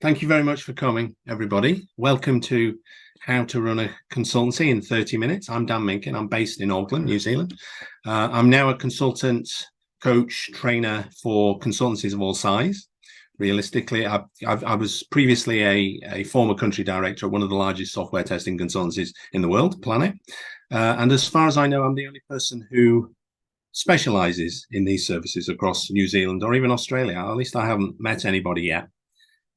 Thank you very much for coming, everybody. Welcome to How to Run a Consultancy in 30 Minutes. I'm Dan Minkin. I'm based in Auckland, New Zealand. I'm now a consultant, coach, trainer for consultancies of all size. Realistically, I was previously a former country director at one of the largest software testing consultancies in the world, Planet. And as far as I know, I'm the only person who specializes in these services across New Zealand or even Australia. At least I haven't met anybody yet.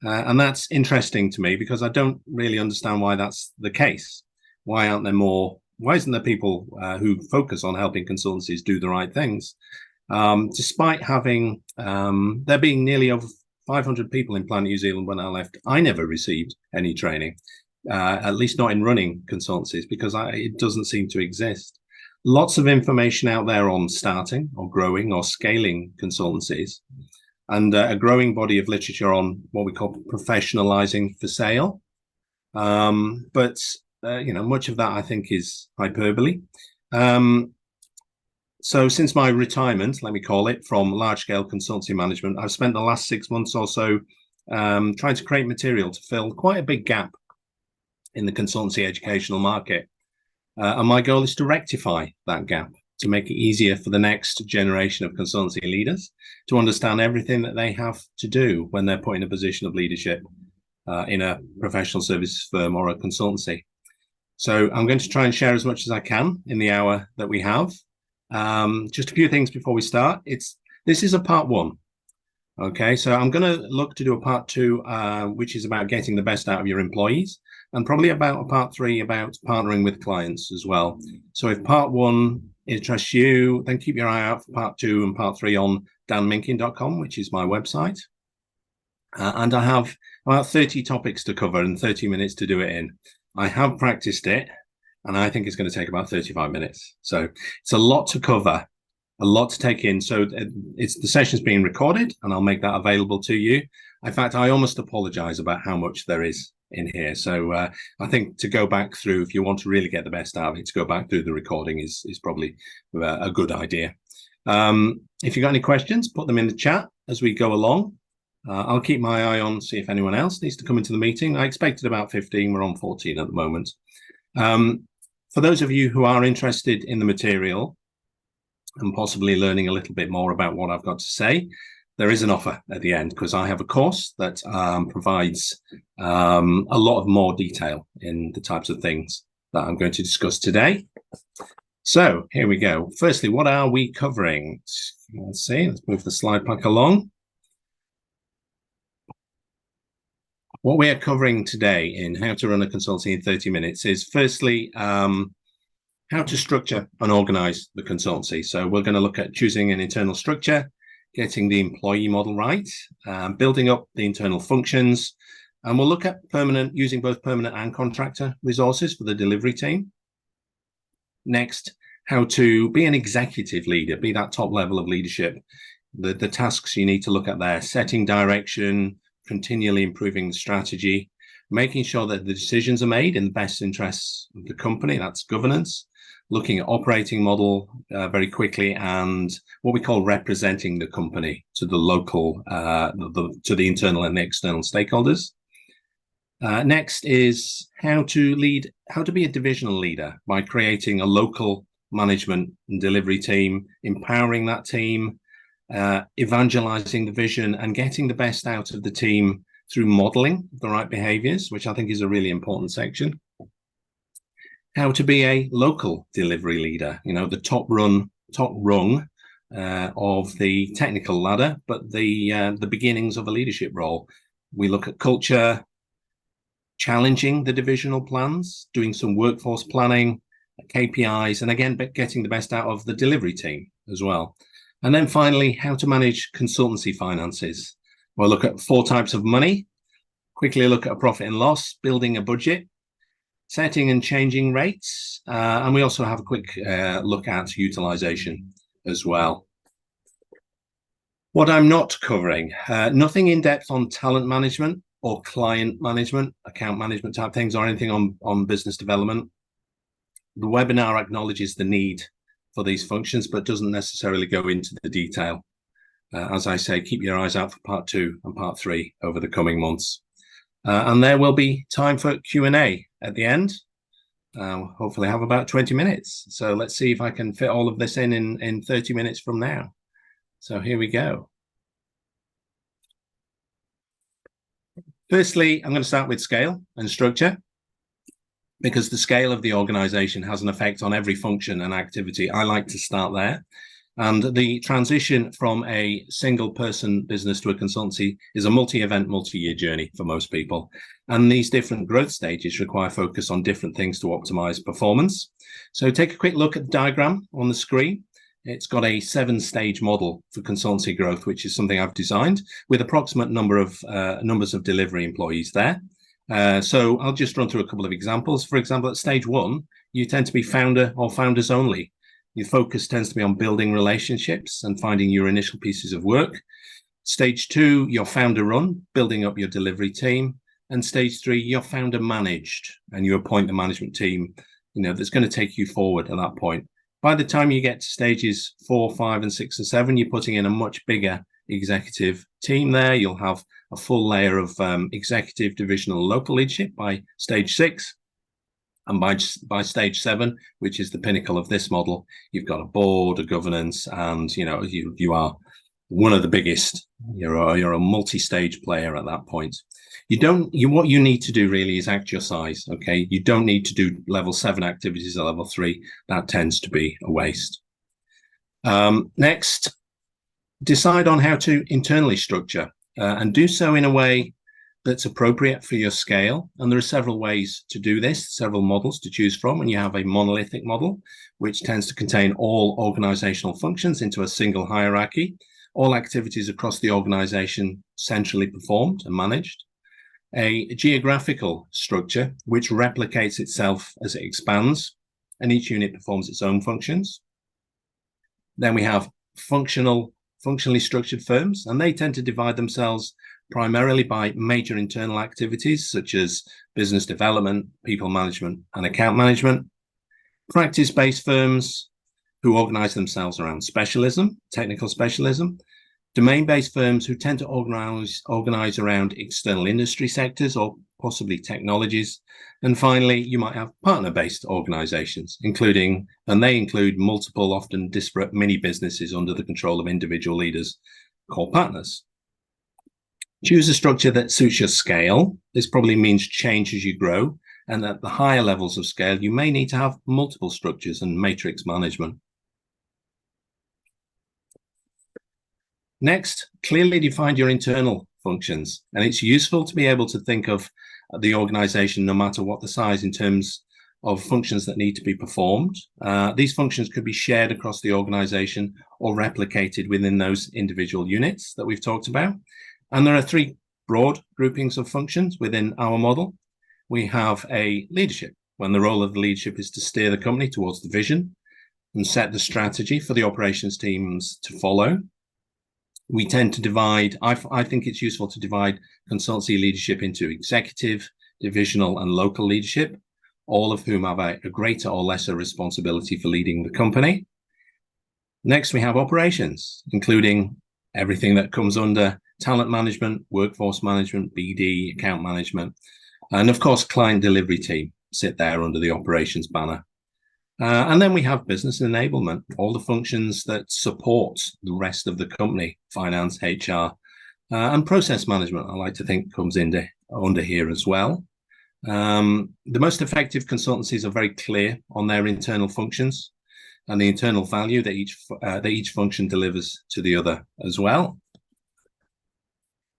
And that's interesting to me because I don't really understand why that's the case. Why isn't there people who focus on helping consultancies do the right things? Despite having, there being nearly over 500 people in Planet New Zealand when I left, I never received any training, at least not in running consultancies, because it doesn't seem to exist. Lots of information out there on starting or growing or scaling consultancies, and a growing body of literature on what we call professionalizing for sale. But much of that I think is hyperbole. So since my retirement, let me call it, from large-scale consultancy management, I've spent the last 6 months or so trying to create material to fill quite a big gap in the consultancy educational market. And my goal is to rectify that gap, to make it easier for the next generation of consultancy leaders to understand everything that they have to do when they're put in a position of leadership in a professional services firm or a consultancy. So I'm going to try and share as much as I can in the hour that we have. Just a few things before we start. This is a part one. Okay, so I'm going to look to do a part two, which is about getting the best out of your employees, and probably about a part three about partnering with clients as well. So if part one interests you, then keep your eye out for part two and part three on danminkin.com, which is my website. And I have about 30 topics to cover and 30 minutes to do it in. I have practiced it, and I think it's going to take about 35 minutes. So it's a lot to cover, a lot to take in. So the session's being recorded, and I'll make that available to you. In fact, I almost apologize about how much there is in here. So I think to go back through, if you want to really get the best out of it, to go back through the recording is probably a good idea. If you've got any questions, put them in the chat as we go along. I'll keep my eye on, see if anyone else needs to come into the meeting. I expected about 15. We're on 14 at the moment. For those of you who are interested in the material and possibly learning a little bit more about what I've got to say, there is an offer at the end, because I have a course that provides a lot of more detail in the types of things that I'm going to discuss today. So here we go. Firstly, what are we covering? Let's see, let's move the slide pack along. What we are covering today in How to Run a Consultancy in 30 Minutes is firstly, how to structure and organize the consultancy. So we're going to look at choosing an internal structure, getting the employee model right, building up the internal functions, and we'll look at using both permanent and contractor resources for the delivery team. Next, how to be an executive leader, be that top level of leadership, the tasks you need to look at there, setting direction, continually improving the strategy, making sure that the decisions are made in the best interests of the company, that's governance, looking at operating model very quickly, and what we call representing the company to the local, to the internal and the external stakeholders. Next is how to be a divisional leader by creating a local management and delivery team, empowering that team, evangelizing the vision and getting the best out of the team through modeling the right behaviors, which I think is a really important section. How to be a local delivery leader, the top rung of the technical ladder, but the beginnings of a leadership role. We look at culture, challenging the divisional plans, doing some workforce planning, KPIs, and again, getting the best out of the delivery team as well. And then finally, how to manage consultancy finances. We'll look at 4 types of money, quickly look at a profit and loss, building a budget, setting and changing rates, and we also have a quick look at utilization as well. What I'm not covering, nothing in depth on talent management or client management, account management type things, or anything on business development. The webinar acknowledges the need for these functions, but doesn't necessarily go into the detail. As I say, keep your eyes out for part 2 and part 3 over the coming months. And there will be time for Q&A at the end. Hopefully have about 20 minutes. So let's see if I can fit all of this in 30 minutes from now. So here we go. Firstly, I'm going to start with scale and structure, because the scale of the organization has an effect on every function and activity. I like to start there. And the transition from a single person business to a consultancy is a multi-event, multi-year journey for most people. And these different growth stages require focus on different things to optimize performance. So take a quick look at the diagram on the screen. It's got a 7-stage model for consultancy growth, which is something I've designed with approximate numbers of delivery employees there. So I'll just run through a couple of examples. For example, at stage 1, you tend to be founder or founders only. Your focus tends to be on building relationships and finding your initial pieces of work. Stage 2, you're founder run, building up your delivery team. And stage 3, you're founder managed, and you appoint the management team, that's going to take you forward at that point. By the time you get to stages 4, 5, and 6, and 7, you're putting in a much bigger executive team there. You'll have a full layer of executive, divisional, local leadership by stage 6. And by stage 7, which is the pinnacle of this model, you've got a board, a governance, and you are one of the biggest. You're a multi-stage player at that point. What you need to do really is act your size. Okay, you don't need to do level 7 activities at level 3. That tends to be a waste. Next, decide on how to internally structure and do so in a way that's appropriate for your scale. And there are several ways to do this, several models to choose from. And you have a monolithic model, which tends to contain all organizational functions into a single hierarchy, all activities across the organization centrally performed and managed. A geographical structure, which replicates itself as it expands, and each unit performs its own functions. Then we have functionally structured firms, and they tend to divide themselves primarily by major internal activities such as business development, people management, and account management. Practice-based firms who organize themselves around specialism, technical specialism. Domain-based firms who tend to organize around external industry sectors or possibly technologies. And finally, you might have partner-based organizations, and they include multiple, often disparate mini businesses under the control of individual leaders called partners. Choose a structure that suits your scale. This probably means change as you grow, and at the higher levels of scale, you may need to have multiple structures and matrix management. Next, clearly define your internal functions, and it's useful to be able to think of the organization, no matter what the size, in terms of functions that need to be performed. These functions could be shared across the organization or replicated within those individual units that we've talked about. And there are 3 broad groupings of functions within our model. We have a leadership, when the role of the leadership is to steer the company towards the vision and set the strategy for the operations teams to follow. We tend to divide, I think it's useful to divide consultancy leadership into executive, divisional, and local leadership, all of whom have a greater or lesser responsibility for leading the company. Next, we have operations, including everything that comes under talent management, workforce management, BD, account management, and of course, client delivery team sit there under the operations banner. And then we have business enablement, all the functions that support the rest of the company, finance, HR, and process management, I like to think comes under here as well. The most effective consultancies are very clear on their internal functions and the internal value that each function delivers to the other as well.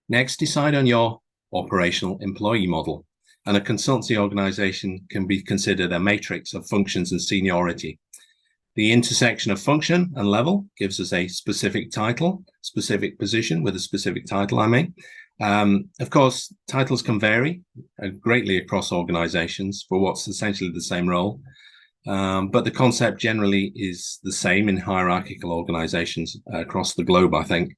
Next, decide on your operational employee model. And a consultancy organization can be considered a matrix of functions and seniority. The intersection of function and level gives us a specific title, specific position with a specific title, I mean. Of course, titles can vary greatly across organizations for what's essentially the same role. But the concept generally is the same in hierarchical organizations across the globe, I think.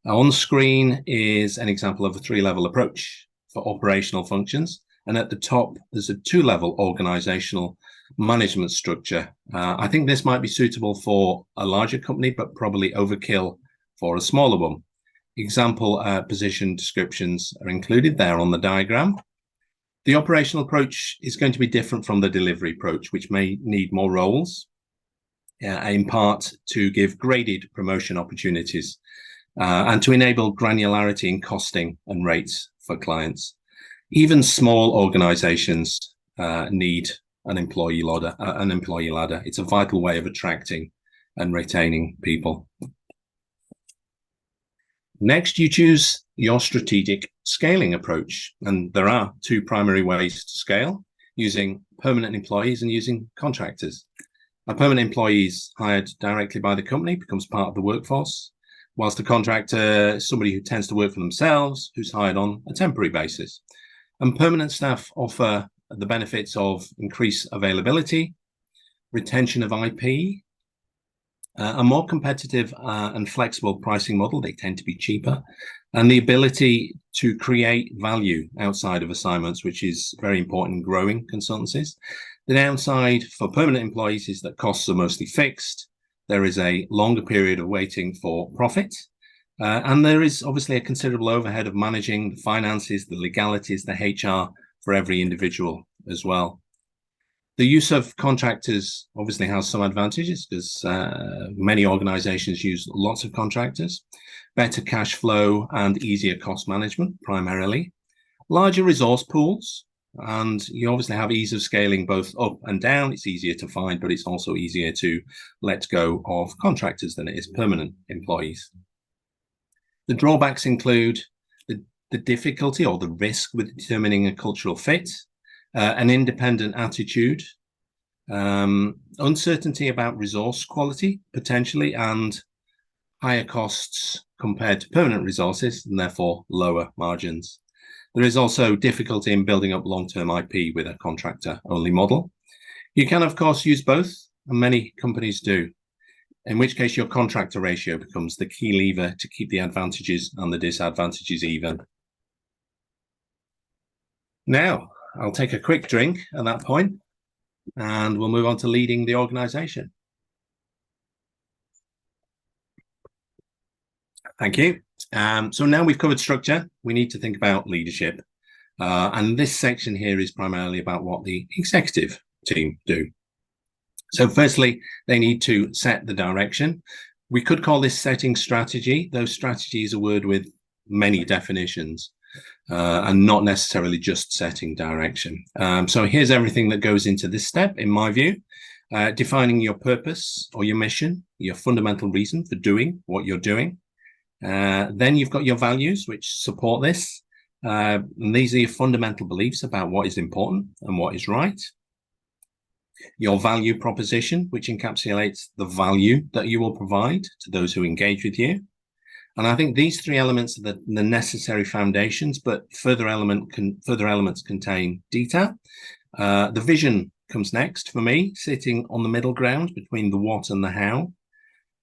On screen is an example of a 3-level approach for operational functions. And at the top, there's a 2-level organizational management structure. I think this might be suitable for a larger company, but probably overkill for a smaller one. Example position descriptions are included there on the diagram. The operational approach is going to be different from the delivery approach, which may need more roles, in part to give graded promotion opportunities and to enable granularity in costing and rates for clients. Even small organizations need an employee ladder. It's a vital way of attracting and retaining people. Next, you choose your strategic scaling approach. And there are two primary ways to scale, using permanent employees and using contractors. A permanent employee is hired directly by the company, becomes part of the workforce, whilst a contractor is somebody who tends to work for themselves, who's hired on a temporary basis. And permanent staff offer the benefits of increased availability, retention of IP, a more competitive and flexible pricing model. They tend to be cheaper, and the ability to create value outside of assignments, which is very important in growing consultancies. The downside for permanent employees is that costs are mostly fixed. There is a longer period of waiting for profit. And there is obviously a considerable overhead of managing the finances, the legalities, the HR for every individual as well. The use of contractors obviously has some advantages because many organizations use lots of contractors, better cash flow and easier cost management primarily, larger resource pools, and you obviously have ease of scaling both up and down. It's easier to find, but it's also easier to let go of contractors than it is permanent employees. The drawbacks include the difficulty or the risk with determining a cultural fit, an independent attitude, uncertainty about resource quality, potentially, and higher costs compared to permanent resources, and therefore lower margins. There is also difficulty in building up long-term IP with a contractor-only model. You can, of course, use both, and many companies do, in which case your contractor ratio becomes the key lever to keep the advantages and the disadvantages even. Now, I'll take a quick drink at that point, and we'll move on to leading the organization. Thank you. So now we've covered structure, we need to think about leadership. And this section here is primarily about what the executive team do. So firstly, they need to set the direction. We could call this setting strategy, though strategy is a word with many definitions. And not necessarily just setting direction. So here's everything that goes into this step, in my view. Defining your purpose or your mission, your fundamental reason for doing what you're doing. Then you've got your values, which support this. And these are your fundamental beliefs about what is important and what is right. Your value proposition, which encapsulates the value that you will provide to those who engage with you. And I think these three elements are the necessary foundations, but further elements contain detail. The vision comes next for me, sitting on the middle ground between the what and the how.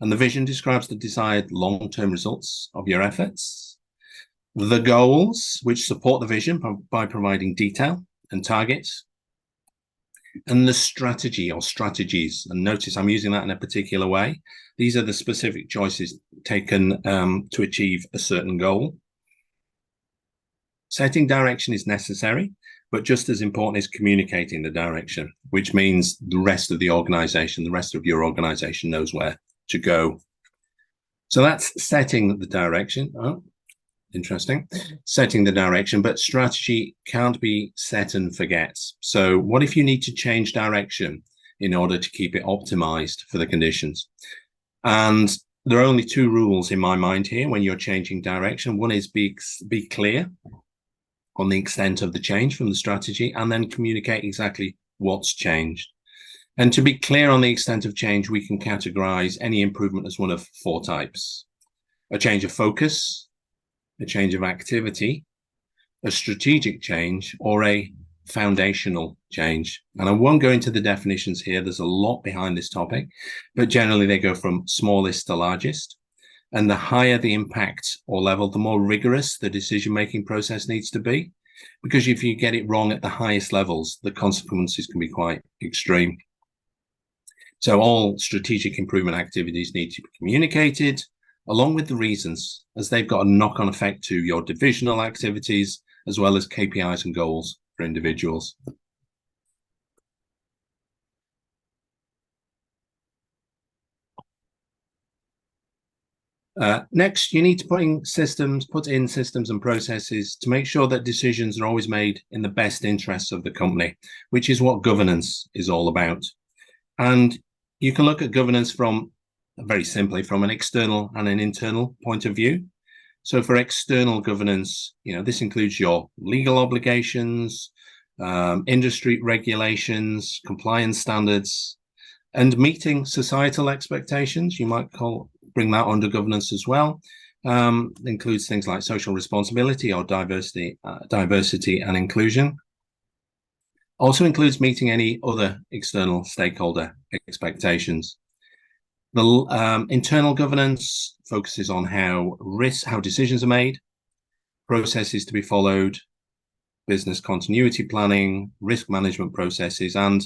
And the vision describes the desired long-term results of your efforts. The goals, which support the vision by providing detail and targets. And the strategy or strategies, and notice I'm using that in a particular way. These are the specific choices taken to achieve a certain goal. Setting direction is necessary, but just as important is communicating the direction, which means the rest of the organization, the rest of your organization knows where to go. So that's setting the direction. Oh, interesting. Setting the direction, but strategy can't be set and forget. So what if you need to change direction in order to keep it optimized for the conditions? And there are only two rules in my mind here when you're changing direction. One is be clear on the extent of the change from the strategy, and then communicate exactly what's changed. And to be clear on the extent of change, we can categorize any improvement as one of four types: a change of focus, a change of activity, a strategic change, or a foundational change. And I won't go into the definitions here. There's a lot behind this topic, but generally they go from smallest to largest. And the higher the impact or level, the more rigorous the decision-making process needs to be. Because if you get it wrong at the highest levels, the consequences can be quite extreme. So all strategic improvement activities need to be communicated, along with the reasons, as they've got a knock-on effect to your divisional activities, as well as KPIs and goals for individuals. Next, you need to put in systems and processes to make sure that decisions are always made in the best interests of the company, which is what governance is all about. And you can look at governance from, very simply, from an external and an internal point of view. So for external governance, this includes your legal obligations, industry regulations, compliance standards, and meeting societal expectations. You might bring that under governance as well. Includes things like social responsibility or diversity and inclusion. Also includes meeting any other external stakeholder expectations. The internal governance focuses on how decisions are made, processes to be followed, business continuity planning, risk management processes, and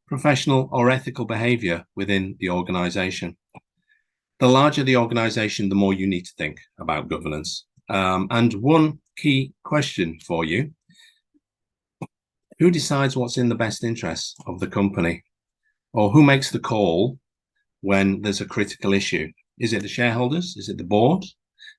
professional or ethical behaviour within the organisation. The larger the organisation, the more you need to think about governance. And one key question for you: who decides what's in the best interests of the company? Or who makes the call when there's a critical issue? Is it the shareholders? Is it the board?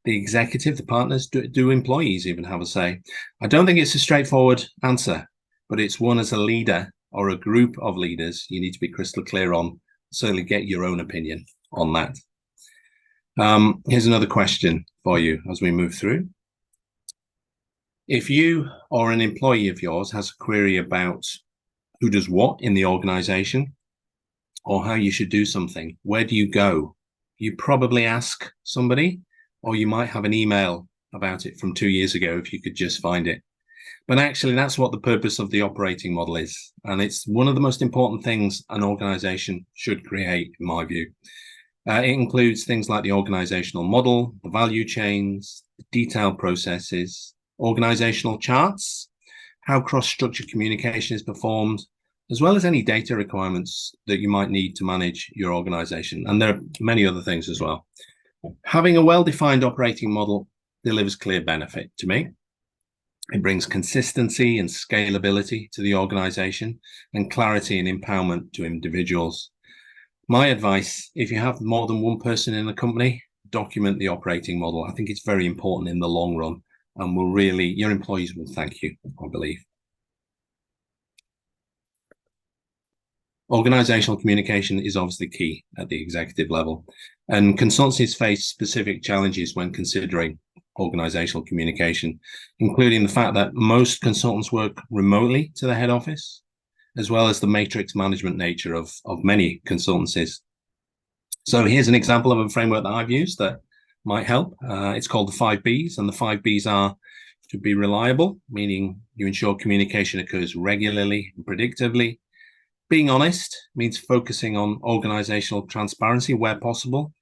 The executive, the partners? Do employees even have a say? I don't think it's a straightforward answer, but it's one as a leader or a group of leaders you need to be crystal clear on. Certainly get your own opinion on that. Here's another question for you as we move through. If you or an employee of yours has a query about who does what in the organization or how you should do something, where do you go? You probably ask somebody, or you might have an email about it from 2 years ago if you could just find it. But actually, that's what the purpose of the operating model is. And it's one of the most important things an organization should create, in my view. It includes things like the organizational model, the value chains, the detailed processes, organizational charts, how cross-structured communication is performed, as well as any data requirements that you might need to manage your organization. And there are many other things as well. Having a well-defined operating model delivers clear benefit to me. It brings consistency and scalability to the organization and clarity and empowerment to individuals. My advice, if you have more than one person in a company, document the operating model. I think it's very important in the long run, and your employees will thank you, I believe. Organizational communication is obviously key at the executive level, and consultancies face specific challenges when considering organizational communication, including the fact that most consultants work remotely to the head office, as well as the matrix management nature of many consultancies. So here's an example of a framework that I've used that might help. It's called the 5 Bs, and the 5 Bs are to be reliable, meaning you ensure communication occurs regularly and predictably. Being honest means focusing on organizational transparency where possible.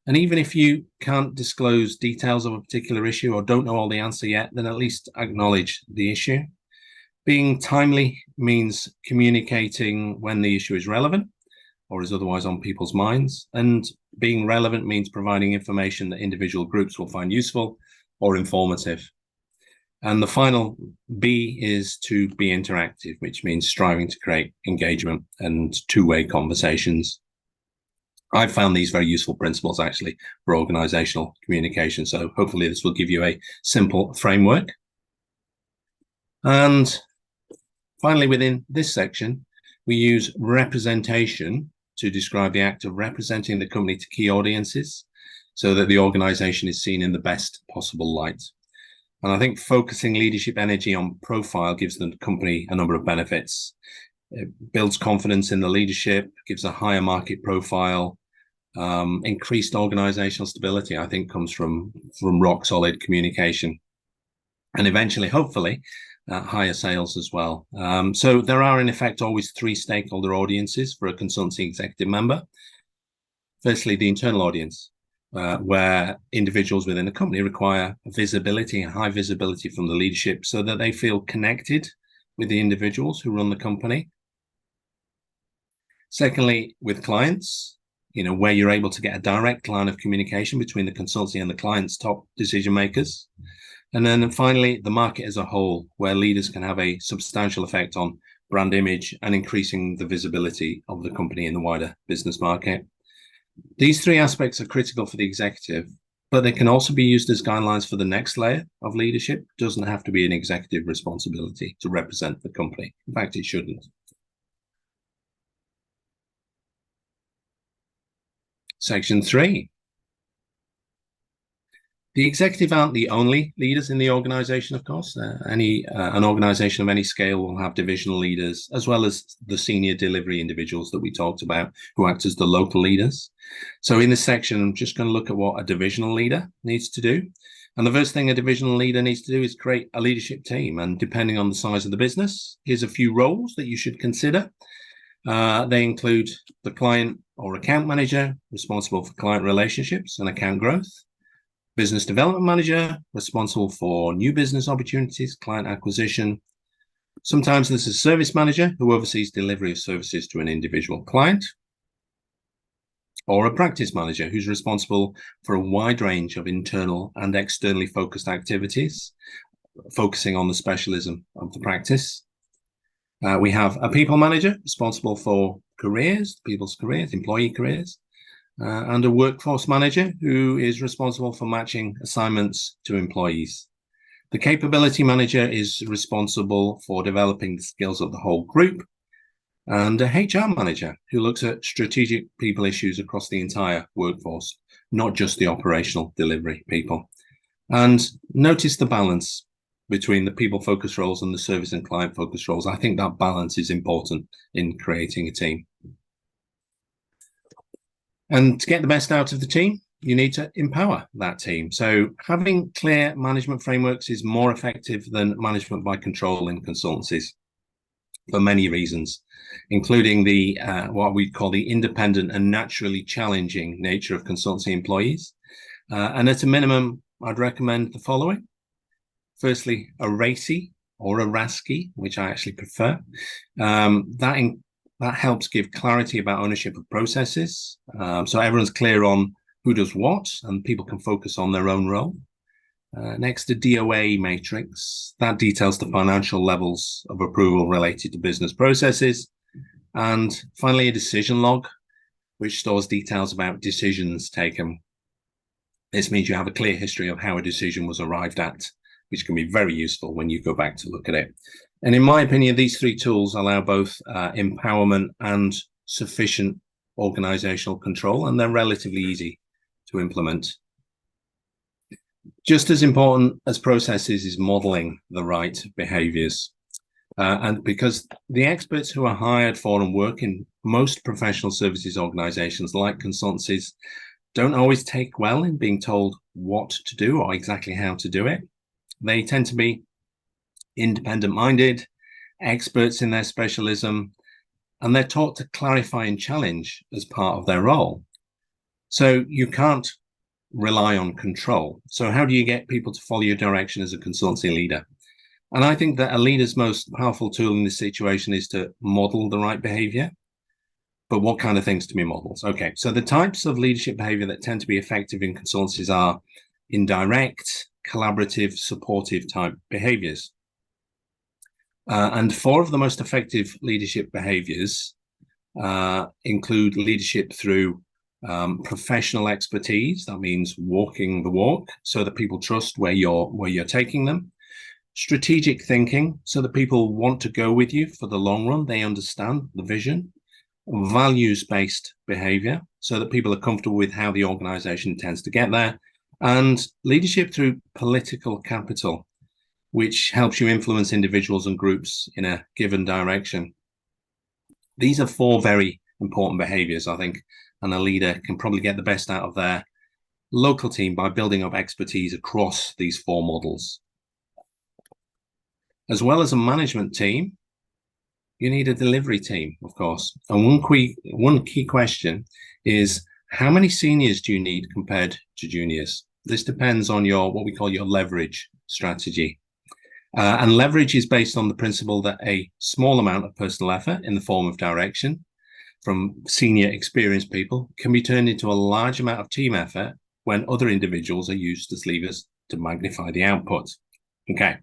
And even if you can't disclose details of a particular issue or don't know all the answer yet, then at least acknowledge the issue. Being timely means communicating when the issue is relevant or is otherwise on people's minds. And being relevant means providing information that individual groups will find useful or informative. And the final B is to be interactive, which means striving to create engagement and two-way conversations. I've found these very useful principles actually for organizational communication. So hopefully this will give you a simple framework. And finally, within this section, we use representation to describe the act of representing the company to key audiences so that the organization is seen in the best possible light. And I think focusing leadership energy on profile gives the company a number of benefits. It builds confidence in the leadership, gives a higher market profile, increased organizational stability, I think, comes from rock solid communication, and eventually, hopefully, higher sales as well. So there are, in effect, always 3 stakeholder audiences for a consultancy executive member. Firstly, the internal audience, where individuals within a company require visibility and high visibility from the leadership so that they feel connected with the individuals who run the company. Secondly, with clients, where you're able to get a direct line of communication between the consultancy and the client's top decision makers. And then finally, the market as a whole, where leaders can have a substantial effect on brand image and increasing the visibility of the company in the wider business market. These three aspects are critical for the executive, but they can also be used as guidelines for the next layer of leadership. It doesn't have to be an executive responsibility to represent the company. In fact, it shouldn't. Section 3. The executive aren't the only leaders in the organization, of course. An organization of any scale will have divisional leaders, as well as the senior delivery individuals that we talked about, who act as the local leaders. So in this section, I'm just going to look at what a divisional leader needs to do. And the first thing a divisional leader needs to do is create a leadership team. And depending on the size of the business, here's a few roles that you should consider. They include the client or account manager, responsible for client relationships and account growth. Business development manager, responsible for new business opportunities, client acquisition. Sometimes there's a service manager who oversees delivery of services to an individual client. Or a practice manager who's responsible for a wide range of internal and externally focused activities, focusing on the specialism of the practice. We have a people manager responsible for careers, people's careers, employee careers. And a workforce manager who is responsible for matching assignments to employees. The capability manager is responsible for developing the skills of the whole group, and a HR manager who looks at strategic people issues across the entire workforce, not just the operational delivery people. And notice the balance between the people focused roles and the service and client focused roles. I think that balance is important in creating a team. And to get the best out of the team, you need to empower that team. So having clear management frameworks is more effective than management by control in consultancies for many reasons, including the what we call the independent and naturally challenging nature of consultancy employees. And at a minimum, I'd recommend the following. Firstly, a RACI or a RASCI, which I actually prefer. That helps give clarity about ownership of processes. So everyone's clear on who does what, and people can focus on their own role. Next, a DOA matrix. That details the financial levels of approval related to business processes. And finally, a decision log, which stores details about decisions taken. This means you have a clear history of how a decision was arrived at, which can be very useful when you go back to look at it. And in my opinion, these three tools allow both empowerment and sufficient organizational control, and they're relatively easy to implement. Just as important as processes is modeling the right behaviors. And because the experts who are hired for and work in most professional services organizations like consultancies don't always take well in being told what to do or exactly how to do it. They tend to be independent-minded, experts in their specialism, and they're taught to clarify and challenge as part of their role. So you can't rely on control. So how do you get people to follow your direction as a consultancy leader? And I think that a leader's most powerful tool in this situation is to model the right behavior. But what kind of things to be modeled? Okay, so the types of leadership behavior that tend to be effective in consultancies are indirect, collaborative, supportive type behaviors. And 4 of the most effective leadership behaviors include leadership through professional expertise. That means walking the walk so that people trust where you're taking them. Strategic thinking, so that people want to go with you for the long run. They understand the vision. Values-based behavior, so that people are comfortable with how the organization intends to get there. And leadership through political capital, which helps you influence individuals and groups in a given direction. These are 4 very important behaviors, I think, and a leader can probably get the best out of their local team by building up expertise across these 4 models. As well as a management team, you need a delivery team, of course. And one key question is, how many seniors do you need compared to juniors? This depends on what we call your leverage strategy. And leverage is based on the principle that a small amount of personal effort in the form of direction from senior experienced people can be turned into a large amount of team effort when other individuals are used as levers to magnify the output. Okay,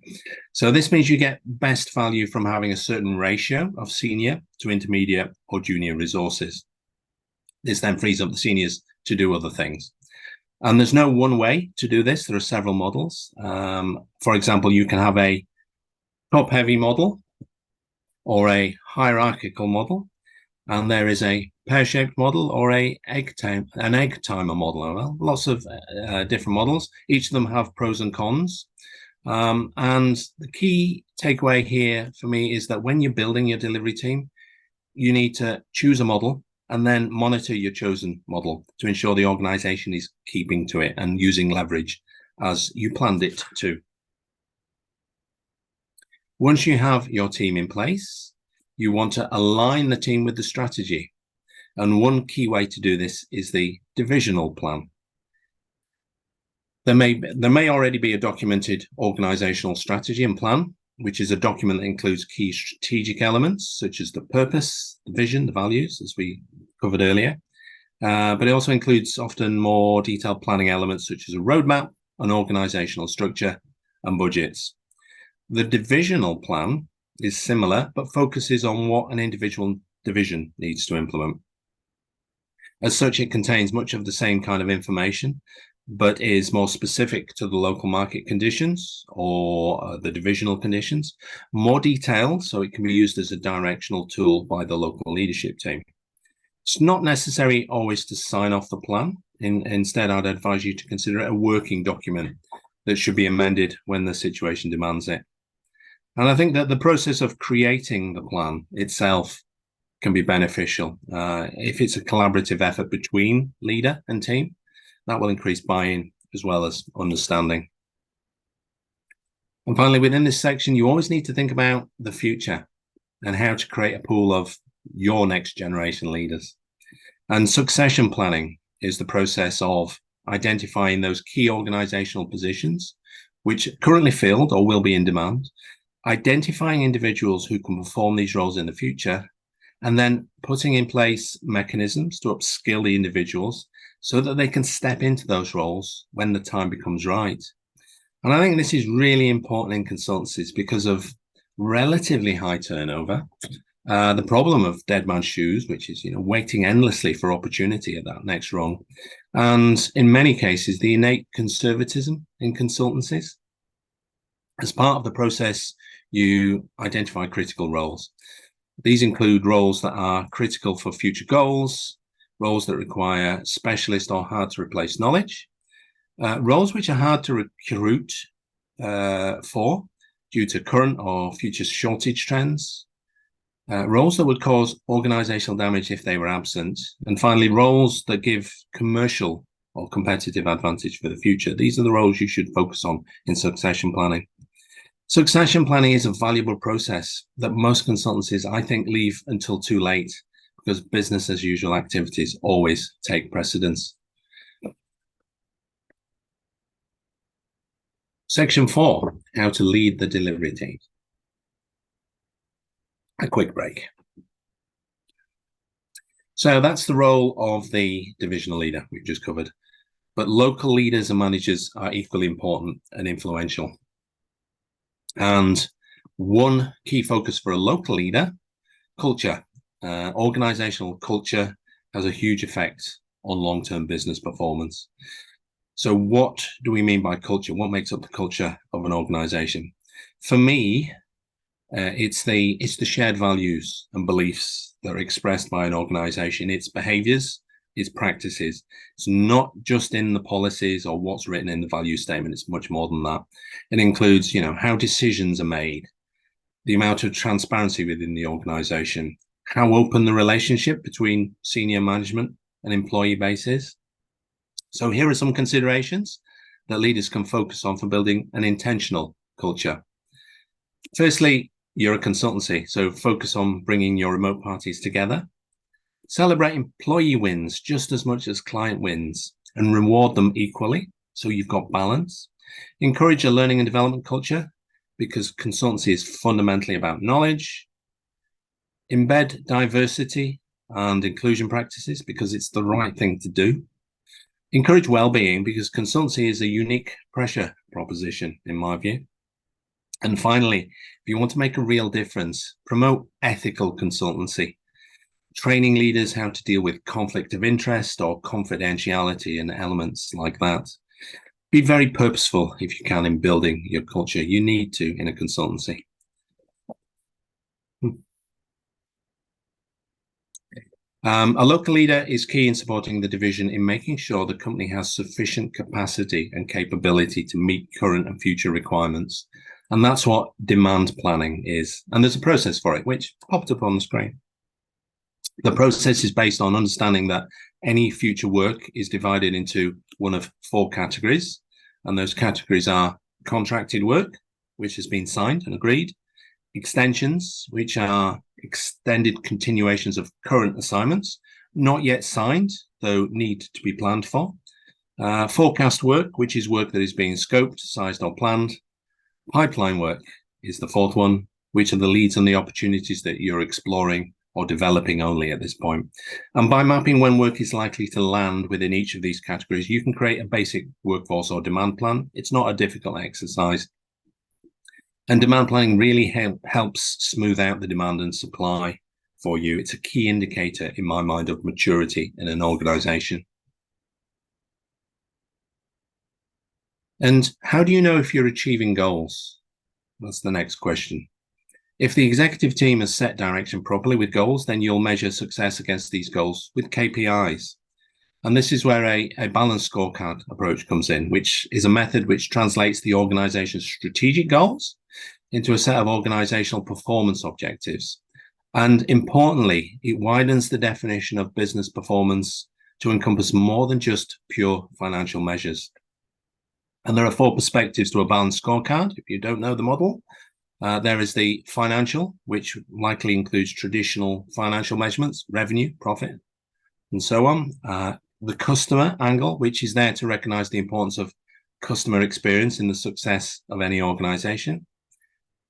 so this means you get best value from having a certain ratio of senior to intermediate or junior resources. This then frees up the seniors to do other things. And there's no one way to do this. There are several models. For example, you can have a top-heavy model or a hierarchical model, and there is a pear-shaped model or an egg timer model. Well, lots of different models. Each of them have pros and cons. And the key takeaway here for me is that when you're building your delivery team, you need to choose a model and then monitor your chosen model to ensure the organization is keeping to it and using leverage as you planned it to. Once you have your team in place, you want to align the team with the strategy. And one key way to do this is the divisional plan. There may already be a documented organizational strategy and plan, which is a document that includes key strategic elements such as the purpose, the vision, the values, as we covered earlier. But it also includes often more detailed planning elements such as a roadmap, an organizational structure, and budgets. The divisional plan is similar, but focuses on what an individual division needs to implement. As such, it contains much of the same kind of information, but is more specific to the local market conditions or the divisional conditions, more detailed, so it can be used as a directional tool by the local leadership team. It's not necessary always to sign off the plan. Instead, I'd advise you to consider it a working document that should be amended when the situation demands it. And I think that the process of creating the plan itself can be beneficial. If it's a collaborative effort between leader and team, that will increase buy-in as well as understanding. And finally, within this section, you always need to think about the future and how to create a pool of your next generation leaders. And succession planning is the process of identifying those key organizational positions which are currently filled or will be in demand, identifying individuals who can perform these roles in the future, and then putting in place mechanisms to upskill the individuals so that they can step into those roles when the time becomes right. And I think this is really important in consultancies because of relatively high turnover, the problem of dead man's shoes, which is waiting endlessly for opportunity at that next rung, and in many cases the innate conservatism in consultancies. As part of the process, you identify critical roles. These include roles that are critical for future goals, roles that require specialist or hard to replace knowledge, roles which are hard to recruit for due to current or future shortage trends, roles that would cause organizational damage if they were absent, and finally, roles that give commercial or competitive advantage for the future. These are the roles you should focus on in succession planning. Succession planning is a valuable process that most consultancies, I think, leave until too late because business as usual activities always take precedence. Section 4, how to lead the delivery team. A quick break. So that's the role of the divisional leader we've just covered. But local leaders and managers are equally important and influential. And one key focus for a local leader, culture. Organizational culture has a huge effect on long-term business performance. So what do we mean by culture? What makes up the culture of an organization? For me, it's the shared values and beliefs that are expressed by an organization. It's behaviors, it's practices. It's not just in the policies or what's written in the value statement. It's much more than that. It includes, how decisions are made, the amount of transparency within the organization, how open the relationship between senior management and employee base is. So here are some considerations that leaders can focus on for building an intentional culture. Firstly, you're a consultancy, so focus on bringing your remote parties together. Celebrate employee wins just as much as client wins and reward them equally, so you've got balance. Encourage a learning and development culture because consultancy is fundamentally about knowledge. Embed diversity and inclusion practices because it's the right thing to do. Encourage well-being because consultancy is a unique pressure proposition, in my view. And finally, if you want to make a real difference, promote ethical consultancy, training leaders how to deal with conflict of interest or confidentiality and elements like that. Be very purposeful if you can in building your culture. You need to in a consultancy. A local leader is key in supporting the division in making sure the company has sufficient capacity and capability to meet current and future requirements. And that's what demand planning is. And there's a process for it, which popped up on the screen. The process is based on understanding that any future work is divided into one of 4 categories. And those categories are contracted work, which has been signed and agreed, extensions, which are extended continuations of current assignments, not yet signed, though need to be planned for, forecast work, which is work that is being scoped, sized or planned, pipeline work is the 4th one, which are the leads and the opportunities that you're exploring or developing only at this point. And by mapping when work is likely to land within each of these categories, you can create a basic workforce or demand plan. It's not a difficult exercise. And demand planning really helps smooth out the demand and supply for you. It's a key indicator, in my mind, of maturity in an organization. And how do you know if you're achieving goals? That's the next question. If the executive team has set direction properly with goals, then you'll measure success against these goals with KPIs. And this is where a balanced scorecard approach comes in, which is a method which translates the organization's strategic goals into a set of organizational performance objectives. And importantly, it widens the definition of business performance to encompass more than just pure financial measures. And there are 4 perspectives to a balanced scorecard. If you don't know the model, there is the financial, which likely includes traditional financial measurements, revenue, profit, and so on. The customer angle, which is there to recognize the importance of customer experience in the success of any organization.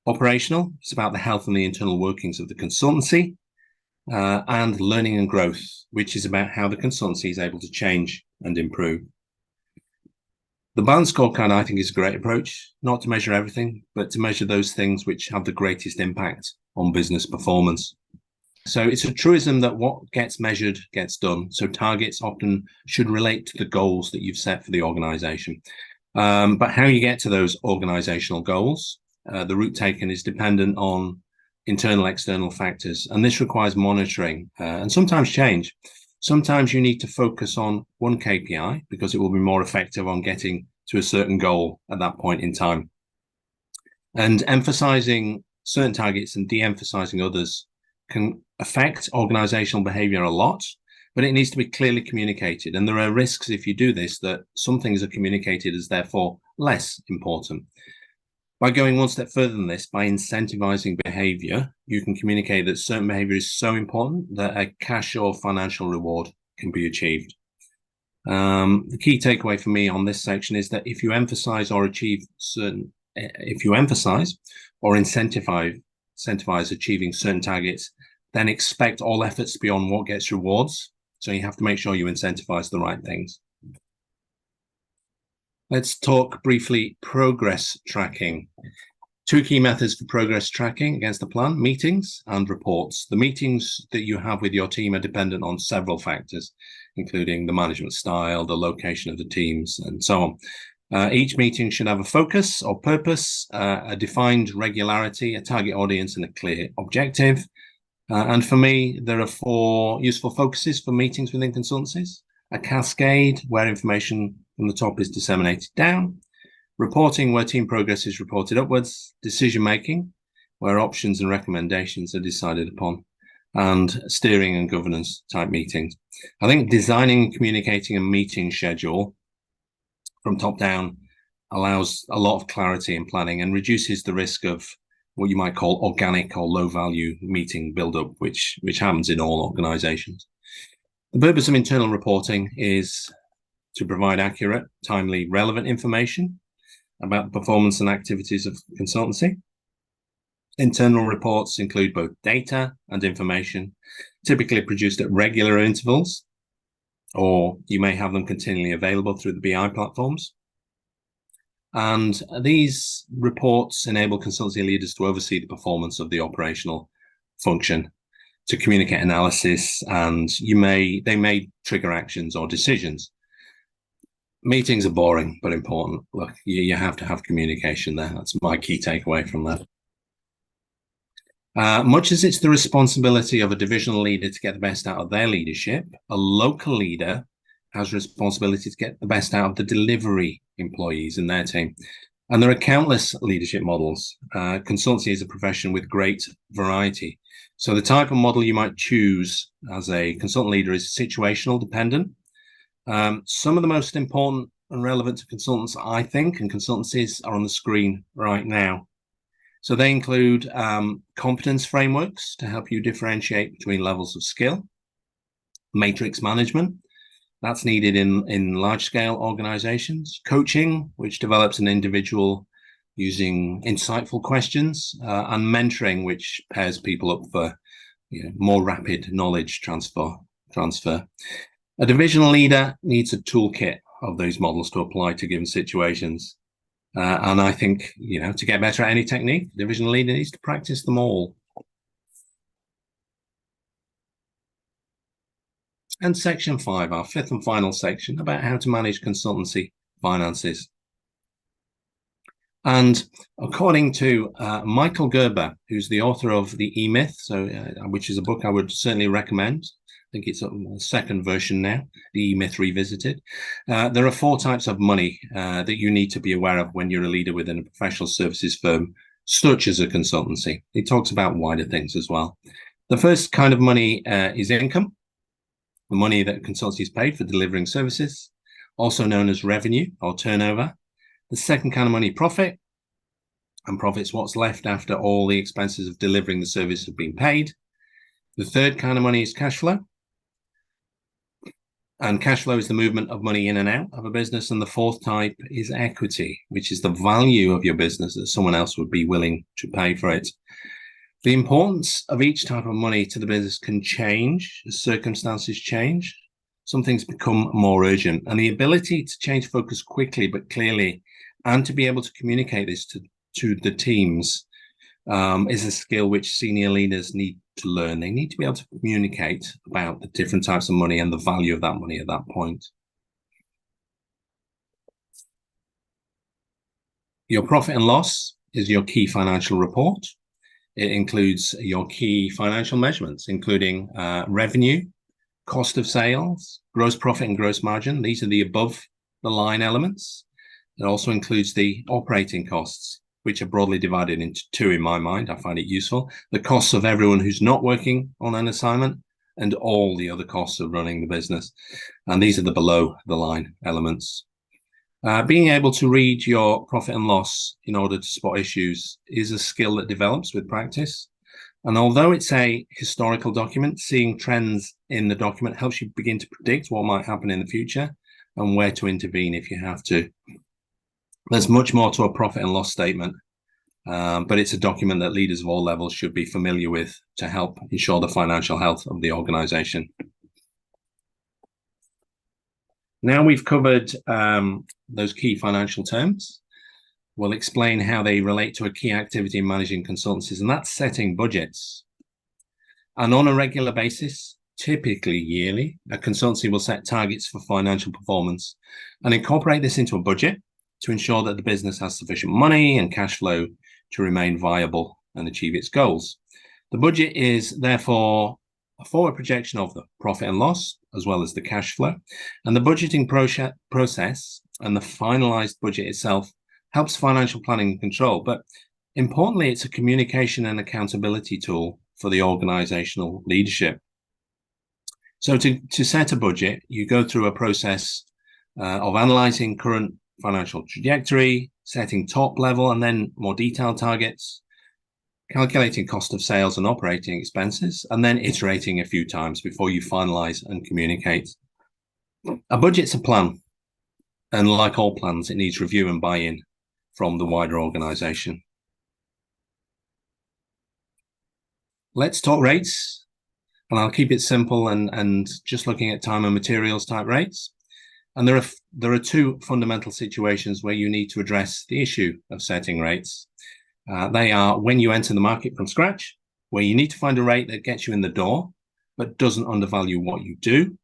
Operational, it's about the health and the internal workings of the consultancy. And learning and growth, which is about how the consultancy is able to change and improve. The balanced scorecard, I think, is a great approach, not to measure everything, but to measure those things which have the greatest impact on business performance. So it's a truism that what gets measured gets done. So targets often should relate to the goals that you've set for the organization. But how you get to those organizational goals, the route taken is dependent on internal, external factors. And this requires monitoring and sometimes change. Sometimes you need to focus on one KPI because it will be more effective on getting to a certain goal at that point in time. And emphasizing certain targets and de-emphasizing others can affect organizational behavior a lot, but it needs to be clearly communicated. And there are risks if you do this that some things are communicated as therefore less important. By going one step further than this, by incentivizing behavior, you can communicate that certain behavior is so important that a cash or financial reward can be achieved. The key takeaway for me on this section is that if you emphasize or incentivize achieving certain targets, then expect all efforts to be on what gets rewards. So you have to make sure you incentivize the right things. Let's talk briefly progress tracking. 2 key methods for progress tracking against the plan: meetings and reports. The meetings that you have with your team are dependent on several factors, including the management style, the location of the teams, and so on. Each meeting should have a focus or purpose, a defined regularity, a target audience, and a clear objective. And for me, there are 4 useful focuses for meetings within consultancies: a cascade, where information from the top is disseminated down; reporting, where team progress is reported upwards; decision making, where options and recommendations are decided upon; and steering and governance type meetings. I think designing and communicating a meeting schedule from top down allows a lot of clarity in planning and reduces the risk of what you might call organic or low value meeting buildup, which happens in all organizations. The purpose of internal reporting is to provide accurate, timely, relevant information about the performance and activities of consultancy. Internal reports include both data and information typically produced at regular intervals, or you may have them continually available through the BI platforms. And these reports enable consultancy leaders to oversee the performance of the operational function, to communicate analysis, and they may trigger actions or decisions. Meetings are boring but important. Look, you have to have communication there. That's my key takeaway from that. Much as it's the responsibility of a divisional leader to get the best out of their leadership, a local leader has responsibility to get the best out of the delivery employees in their team. And there are countless leadership models. Consultancy is a profession with great variety. So the type of model you might choose as a consultant leader is situational dependent. Some of the most important and relevant to consultants, I think, and consultancies are on the screen right now. So they include competence frameworks to help you differentiate between levels of skill, matrix management, that's needed in large-scale organizations, coaching, which develops an individual using insightful questions, and mentoring, which pairs people up for more rapid knowledge transfer. A divisional leader needs a toolkit of those models to apply to given situations. And I think, to get better at any technique, the divisional leader needs to practice them all. And section 5, our fifth and final section, about how to manage consultancy finances. And according to Michael Gerber, who's the author of The E-Myth, which is a book I would certainly recommend. I think it's a second version now, The E-Myth Revisited. There are 4 types of money that you need to be aware of when you're a leader within a professional services firm, such as a consultancy. He talks about wider things as well. The first kind of money is income, the money that consultancy is paid for delivering services, also known as revenue or turnover. The second kind of money, profit, and profit's what's left after all the expenses of delivering the service have been paid. The third kind of money is cash flow. And cash flow is the movement of money in and out of a business. And the fourth type is equity, which is the value of your business that someone else would be willing to pay for it. The importance of each type of money to the business can change as circumstances change. Some things become more urgent, and the ability to change focus quickly but clearly and to be able to communicate this to the teams is a skill which senior leaders need to learn. They need to be able to communicate about the different types of money and the value of that money at that point. Your profit and loss is your key financial report. It includes your key financial measurements, including revenue, cost of sales, gross profit and gross margin. These are the above the line elements. It also includes the operating costs, which are broadly divided into 2 in my mind. I find it useful. The costs of everyone who's not working on an assignment and all the other costs of running the business. And these are the below the line elements. Being able to read your profit and loss in order to spot issues is a skill that develops with practice. And although it's a historical document, seeing trends in the document helps you begin to predict what might happen in the future and where to intervene if you have to. There's much more to a profit and loss statement, but it's a document that leaders of all levels should be familiar with to help ensure the financial health of the organization. Now we've covered those key financial terms, we'll explain how they relate to a key activity in managing consultancies, and that's setting budgets. And on a regular basis, typically yearly, a consultancy will set targets for financial performance and incorporate this into a budget to ensure that the business has sufficient money and cash flow to remain viable and achieve its goals. The budget is therefore a forward projection of the profit and loss, as well as the cash flow. And the budgeting process and the finalized budget itself helps financial planning and control. But importantly, it's a communication and accountability tool for the organizational leadership. So to set a budget, you go through a process of analyzing current financial trajectory, setting top level and then more detailed targets, calculating cost of sales and operating expenses, and then iterating a few times before you finalize and communicate. A budget's a plan, and like all plans, it needs review and buy-in from the wider organization. Let's talk rates. And I'll keep it simple and just looking at time and materials type rates. And there are two fundamental situations where you need to address the issue of setting rates. They are when you enter the market from scratch, where you need to find a rate that gets you in the door, but doesn't undervalue what you do.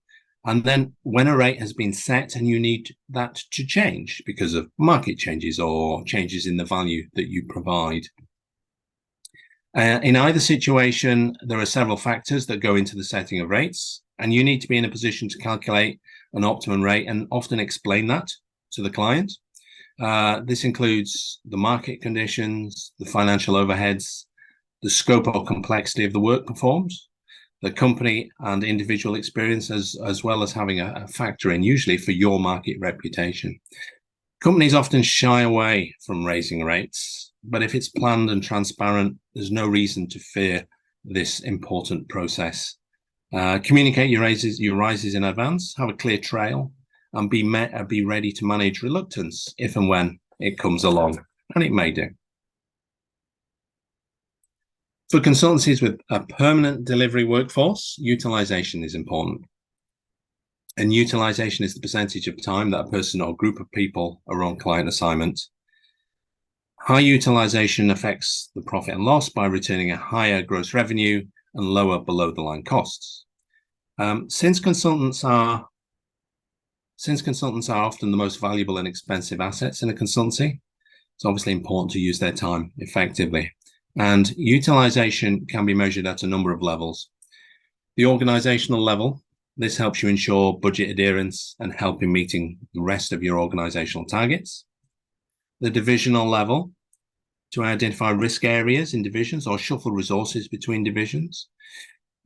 And then when a rate has been set and you need that to change because of market changes or changes in the value that you provide. In either situation, there are several factors that go into the setting of rates, and you need to be in a position to calculate an optimum rate and often explain that to the client. This includes the market conditions, the financial overheads, the scope or complexity of the work performed, the company and individual experience, as well as having a factor in usually for your market reputation. Companies often shy away from raising rates, but if it's planned and transparent, there's no reason to fear this important process. Communicate your rises in advance, have a clear trail, and be ready to manage reluctance if and when it comes along, and it may do. For consultancies with a permanent delivery workforce, utilisation is important. And utilisation is the percentage of time that a person or group of people are on client assignment. High utilisation affects the profit and loss by returning a higher gross revenue and lower below the line costs. Since consultants are often the most valuable and expensive assets in a consultancy, it's obviously important to use their time effectively. And utilisation can be measured at a number of levels. The organisational level, this helps you ensure budget adherence and help in meeting the rest of your organisational targets. The divisional level, to identify risk areas in divisions or shuffle resources between divisions.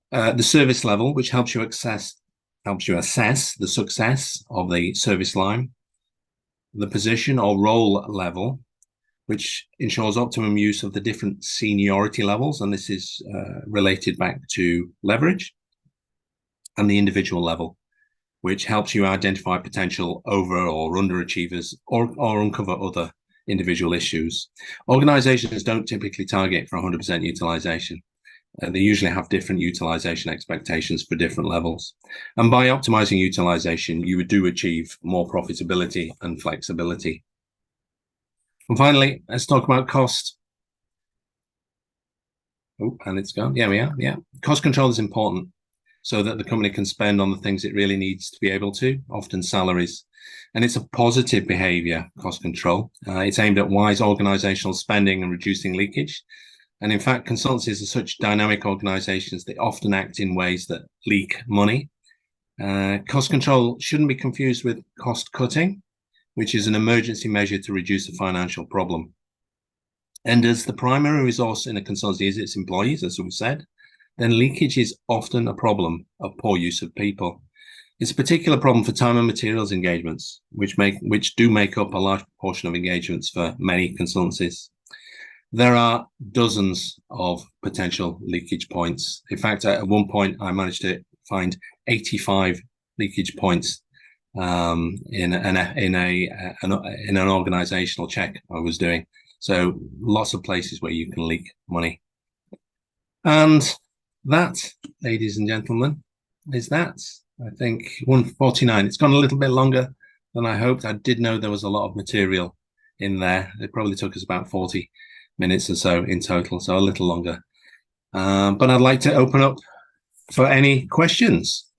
The service level, which helps you assess the success of the service line. The position or role level, which ensures optimum use of the different seniority levels, and this is related back to leverage. And the individual level, which helps you identify potential over or underachievers or uncover other individual issues. Organizations don't typically target for 100% utilization. They usually have different utilization expectations for different levels. And by optimizing utilization, you do achieve more profitability and flexibility. And finally, let's talk about cost. Oh, and it's gone. Yeah, we are. Yeah. Cost control is important so that the company can spend on the things it really needs to be able to, often salaries. And it's a positive behavior, cost control. It's aimed at wise organizational spending and reducing leakage. And in fact, consultancies are such dynamic organizations, they often act in ways that leak money. Cost control shouldn't be confused with cost cutting, which is an emergency measure to reduce a financial problem. And as the primary resource in a consultancy is its employees, as we said, then leakage is often a problem of poor use of people. It's a particular problem for time and materials engagements, which do make up a large proportion of engagements for many consultancies. There are dozens of potential leakage points. In fact, at one point, I managed to find 85 leakage points in an organizational check I was doing. So lots of places where you can leak money. And that, ladies and gentlemen, is that. I think 149. It's gone a little bit longer than I hoped. I did know there was a lot of material in there. It probably took us about 40 minutes or so in total, so a little longer. But I'd like to open up for any questions.